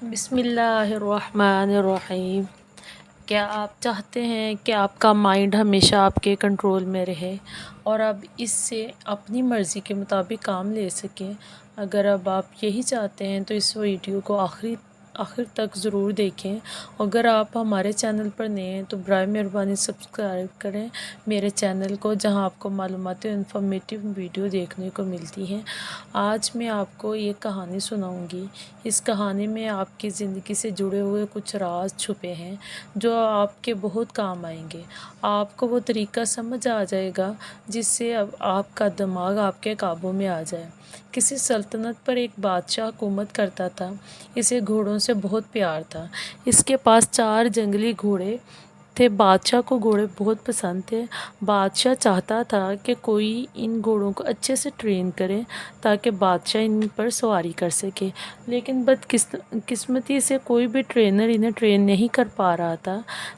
بسم اللہ الرحمن الرحیم۔ کیا آپ چاہتے ہیں کہ آپ کا مائنڈ ہمیشہ آپ کے کنٹرول میں رہے اور آپ اس سے اپنی مرضی کے مطابق کام لے سکیں؟ اگر اب آپ یہی چاہتے ہیں تو اس ویڈیو کو آخر تک ضرور دیکھیں۔ اگر آپ ہمارے چینل پر نئے ہیں تو برائے مہربانی سبسکرائب کریں میرے چینل کو، جہاں آپ کو معلوماتی اور انفارمیٹیو ویڈیو دیکھنے کو ملتی ہیں۔ آج میں آپ کو ایک کہانی سناؤں گی۔ اس کہانی میں آپ کی زندگی سے جڑے ہوئے کچھ راز چھپے ہیں جو آپ کے بہت کام آئیں گے۔ آپ کو وہ طریقہ سمجھ آ جائے گا جس سے اب آپ کا دماغ آپ کے قابو میں آ جائے۔ کسی سلطنت پر ایک بادشاہ حکومت کرتا تھا۔ اسے گھوڑوں سے بہت پیار تھا۔ اس کے پاس 4 جنگلی گھوڑے تھے۔ بادشاہ کو گھوڑے بہت پسند تھے۔ بادشاہ چاہتا تھا کہ کوئی ان گھوڑوں کو اچھے سے ٹرین کرے تاکہ بادشاہ ان پر سواری کر سکے، لیکن بدقسمتی سے کوئی بھی ٹرینر انہیں ٹرین نہیں کر پا رہا تھا۔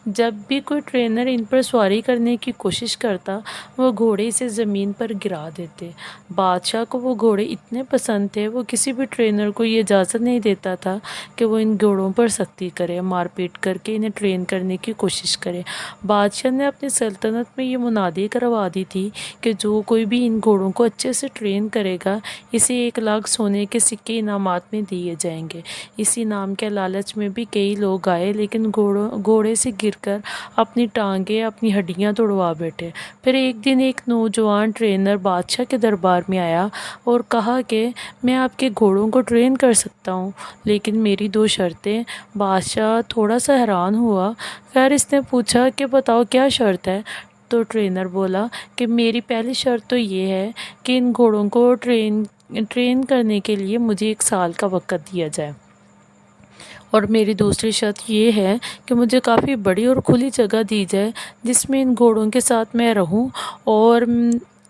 جب بھی کوئی ٹرینر ان پر سواری کرنے کی کوشش کرتا، وہ گھوڑے اسے زمین پر گرا دیتے۔ بادشاہ کو وہ گھوڑے اتنے پسند تھے، وہ کسی بھی ٹرینر کو یہ اجازت نہیں دیتا تھا کہ وہ ان گھوڑوں پر سختی کرے، مار پیٹ کر کے انہیں ٹرین کرنے کی کوشش کرے۔ بادشاہ نے اپنی سلطنت میں یہ منادی کروا دی تھی کہ جو کوئی بھی ان گھوڑوں کو اچھے سے ٹرین کرے گا، اسے 1 لاکھ سونے کے سکے انعامات میں دیے جائیں گے۔ اس انعام کے لالچ میں بھی کئی لوگ آئے، لیکن گھوڑے سے گر کر اپنی ٹانگیں، اپنی ہڈیاں توڑوا بیٹھے۔ پھر ایک دن ایک نوجوان ٹرینر بادشاہ کے دربار میں آیا اور کہا کہ میں آپ کے گھوڑوں کو ٹرین کر سکتا ہوں، لیکن میری 2 شرطیں۔ بادشاہ تھوڑا سا حیران ہوا۔ خیر، اس نے پوچھا کہ بتاؤ کیا شرط ہے؟ تو ٹرینر بولا کہ میری پہلی شرط تو یہ ہے کہ ان گھوڑوں کو ٹرین کرنے کے لیے مجھے 1 سال کا وقت دیا جائے، اور میری دوسری شرط یہ ہے کہ مجھے کافی بڑی اور کھلی جگہ دی جائے جس میں ان گھوڑوں کے ساتھ میں رہوں اور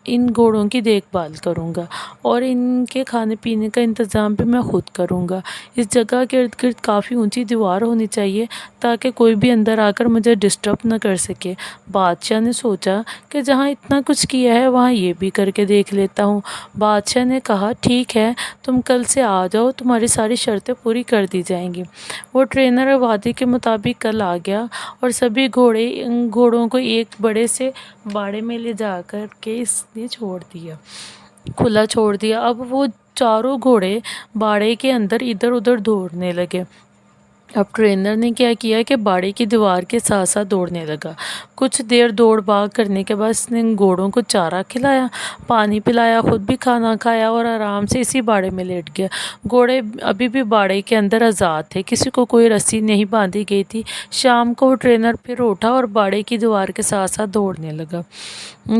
ان گھوڑوں کی دیکھ بھال کروں گا، اور ان کے کھانے پینے کا انتظام بھی میں خود کروں گا۔ اس جگہ کے ارد گرد کافی اونچی دیوار ہونی چاہیے تاکہ کوئی بھی اندر آ کر مجھے ڈسٹرب نہ کر سکے۔ بادشاہ نے سوچا کہ جہاں اتنا کچھ کیا ہے وہاں یہ بھی کر کے دیکھ لیتا ہوں۔ بادشاہ نے کہا ٹھیک ہے، تم کل سے آ جاؤ، تمہاری ساری شرطیں پوری کر دی جائیں گی۔ وہ ٹرینر وعدے کے مطابق کل آ گیا اور سبھی گھوڑوں کو ایک بڑے سے باڑے میں لے جا کر کے اس نے کھلا چھوڑ دیا۔ اب وہ چاروں گھوڑے باڑے کے اندر ادھر ادھر دوڑنے لگے۔ اب ٹرینر نے کیا کیا کہ باڑے کی دیوار کے ساتھ ساتھ دوڑنے لگا۔ کچھ دیر دوڑ بھاگ کرنے کے بعد اس نے گھوڑوں کو چارہ کھلایا، پانی پلایا، خود بھی کھانا کھایا اور آرام سے اسی باڑے میں لیٹ گیا۔ گھوڑے ابھی بھی باڑے کے اندر آزاد تھے، کسی کو کوئی رسی نہیں باندھی گئی تھی۔ شام کو وہ ٹرینر پھر اٹھا اور باڑے کی دیوار کے ساتھ ساتھ دوڑنے لگا۔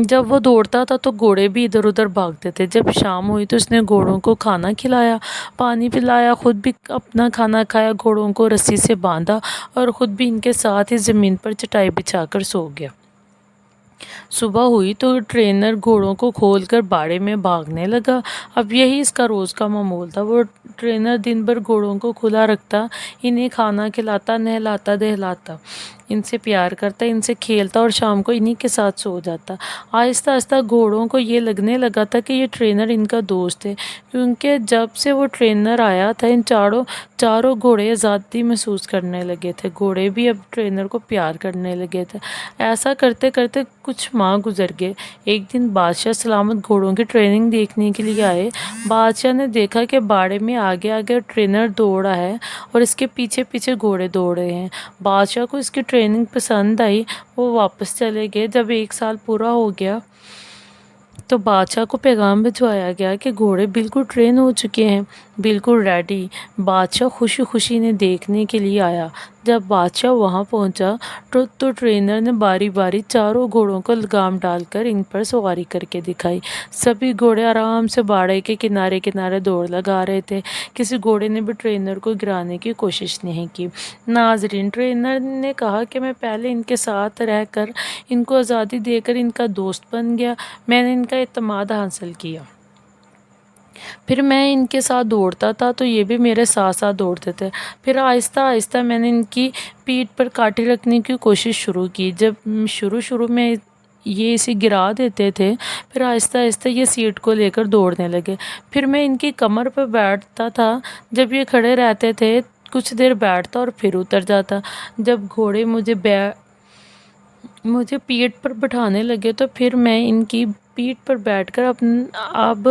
جب وہ دوڑتا تھا تو گھوڑے بھی ادھر ادھر بھاگتے تھے۔ جب شام ہوئی تو اس نے گھوڑوں کو کھانا کھلایا، پانی پلایا، خود بھی اپنا کھانا کھایا، گھوڑوں کو رسی سے باندھا اور خود بھی ان کے ساتھ ہی زمین پر چٹائی بچھا کر سو گیا۔ صبح ہوئی تو ٹرینر گھوڑوں کو کھول کر باڑے میں بھاگنے لگا۔ اب یہی اس کا روز کا معمول تھا۔ وہ ٹرینر دن بھر گھوڑوں کو کھلا رکھتا، انہیں کھانا کھلاتا، نہلاتا دہلاتا، ان سے پیار کرتا، ان سے کھیلتا اور شام کو انہی کے ساتھ سو جاتا۔ آہستہ آہستہ گھوڑوں کو یہ لگنے لگا تھا کہ یہ ٹرینر ان کا دوست ہے، کیونکہ جب سے وہ ٹرینر آیا تھا ان چاروں گھوڑے آزادی محسوس کرنے لگے تھے۔ گھوڑے بھی اب ٹرینر کو پیار کرنے لگے تھے۔ ایسا کرتے کرتے کچھ ماہ گزر گئے۔ ایک دن بادشاہ سلامت گھوڑوں کی ٹریننگ دیکھنے کے لیے آئے۔ بادشاہ نے دیکھا کہ باڑے میں آگے آگے ٹرینر دوڑا ہے اور اس کے پیچھے پیچھے گھوڑے دوڑ رہے ہیں۔ بادشاہ کو اس کی ٹریننگ پسند آئی، وہ واپس چلے گئے۔ جب 1 سال پورا ہو گیا تو بادشاہ کو پیغام بھجوایا گیا کہ گھوڑے بالکل ٹرین ہو چکے ہیں، بالکل ریڈی۔ بادشاہ خوشی خوشی انہیں دیکھنے کے لیے آیا۔ جب بادشاہ وہاں پہنچا تو ٹرینر نے باری باری چاروں گھوڑوں کو لگام ڈال کر ان پر سواری کر کے دکھائی۔ سبھی گھوڑے آرام سے باڑے کے کنارے کنارے دوڑ لگا رہے تھے۔ کسی گھوڑے نے بھی ٹرینر کو گرانے کی کوشش نہیں کی۔ ناظرین، ٹرینر نے کہا کہ میں پہلے ان کے ساتھ رہ کر، ان کو آزادی دے کر ان کا دوست بن گیا، میں نے ان کا اعتماد حاصل کیا۔ پھر میں ان کے ساتھ دوڑتا تھا تو یہ بھی میرے ساتھ ساتھ دوڑتے تھے۔ پھر آہستہ آہستہ میں نے ان کی پیٹھ پر کاٹی رکھنے کی کوشش شروع کی۔ جب شروع میں یہ اسے گرا دیتے تھے، پھر آہستہ آہستہ یہ سیٹ کو لے کر دوڑنے لگے۔ پھر میں ان کی کمر پر بیٹھتا تھا۔ جب یہ کھڑے رہتے تھے کچھ دیر بیٹھتا اور پھر اتر جاتا۔ جب گھوڑے مجھے پیٹھ پر بٹھانے لگے تو پھر میں ان کی پیٹھ پر بیٹھ کر اب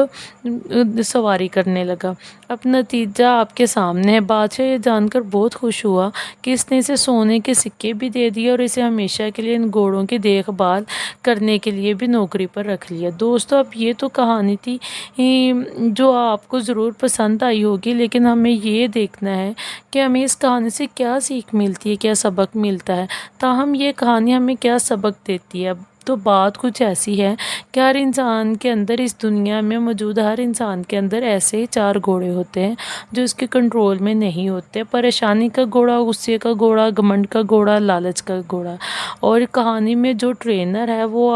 سواری کرنے لگا۔ اب نتیجہ آپ کے سامنے ہے۔ بادشاہ یہ جان کر بہت خوش ہوا کہ اس نے اسے سونے کے سکے بھی دے دیے اور اسے ہمیشہ کے لیے ان گھوڑوں کی دیکھ بھال کرنے کے لیے بھی نوکری پر رکھ لیا۔ دوستو، اب یہ تو کہانی تھی جو آپ کو ضرور پسند آئی ہوگی، لیکن ہمیں یہ دیکھنا ہے کہ ہمیں اس کہانی سے کیا سیکھ ملتی ہے، کیا سبق ملتا ہے۔ تاہم یہ کہانی ہمیں کیا سبق دیتی ہے؟ تو بات کچھ ایسی ہے کہ ہر انسان کے اندر، اس دنیا میں موجود ہر انسان کے اندر ایسے ہی 4 گھوڑے ہوتے ہیں جو اس کے کنٹرول میں نہیں ہوتے۔ پریشانی کا گھوڑا، غصے کا گھوڑا، گھمنڈ کا گھوڑا، لالچ کا گھوڑا۔ اور کہانی میں جو ٹرینر ہے وہ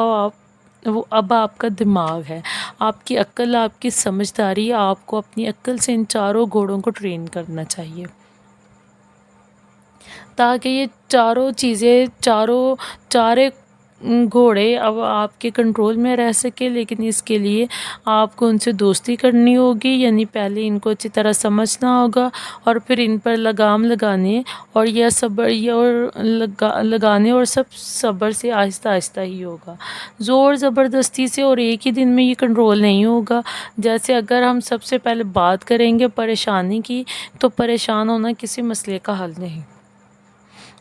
اب آپ کا دماغ ہے، آپ کی عقل، آپ کی سمجھداری۔ آپ کو اپنی عقل سے ان 4 گھوڑوں کو ٹرین کرنا چاہیے تاکہ یہ چاروں چیزیں، چارے گھوڑے اب آپ کے کنٹرول میں رہ سکے۔ لیکن اس کے لیے آپ کو ان سے دوستی کرنی ہوگی، یعنی پہلے ان کو اچھی طرح سمجھنا ہوگا اور پھر ان پر لگام لگانے اور سب صبر سے آہستہ آہستہ ہی ہوگا۔ زور زبردستی سے اور ایک ہی دن میں یہ کنٹرول نہیں ہوگا۔ جیسے اگر ہم سب سے پہلے بات کریں گے پریشانی کی، تو پریشان ہونا کسی مسئلے کا حل نہیں،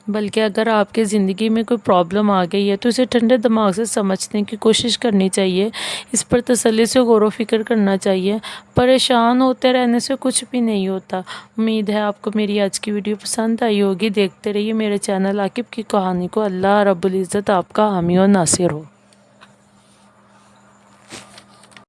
بلکہ اگر آپ کی زندگی میں کوئی پرابلم آ گئی ہے تو اسے ٹھنڈے دماغ سے سمجھنے کی کوشش کرنی چاہیے، اس پر تسلی سے غور و فکر کرنا چاہیے۔ پریشان ہوتے رہنے سے کچھ بھی نہیں ہوتا۔ امید ہے آپ کو میری آج کی ویڈیو پسند آئی ہوگی۔ دیکھتے رہیے میرے چینل عاقب کی کہانی کو۔ اللہ رب العزت آپ کا حامی و ناصر ہو۔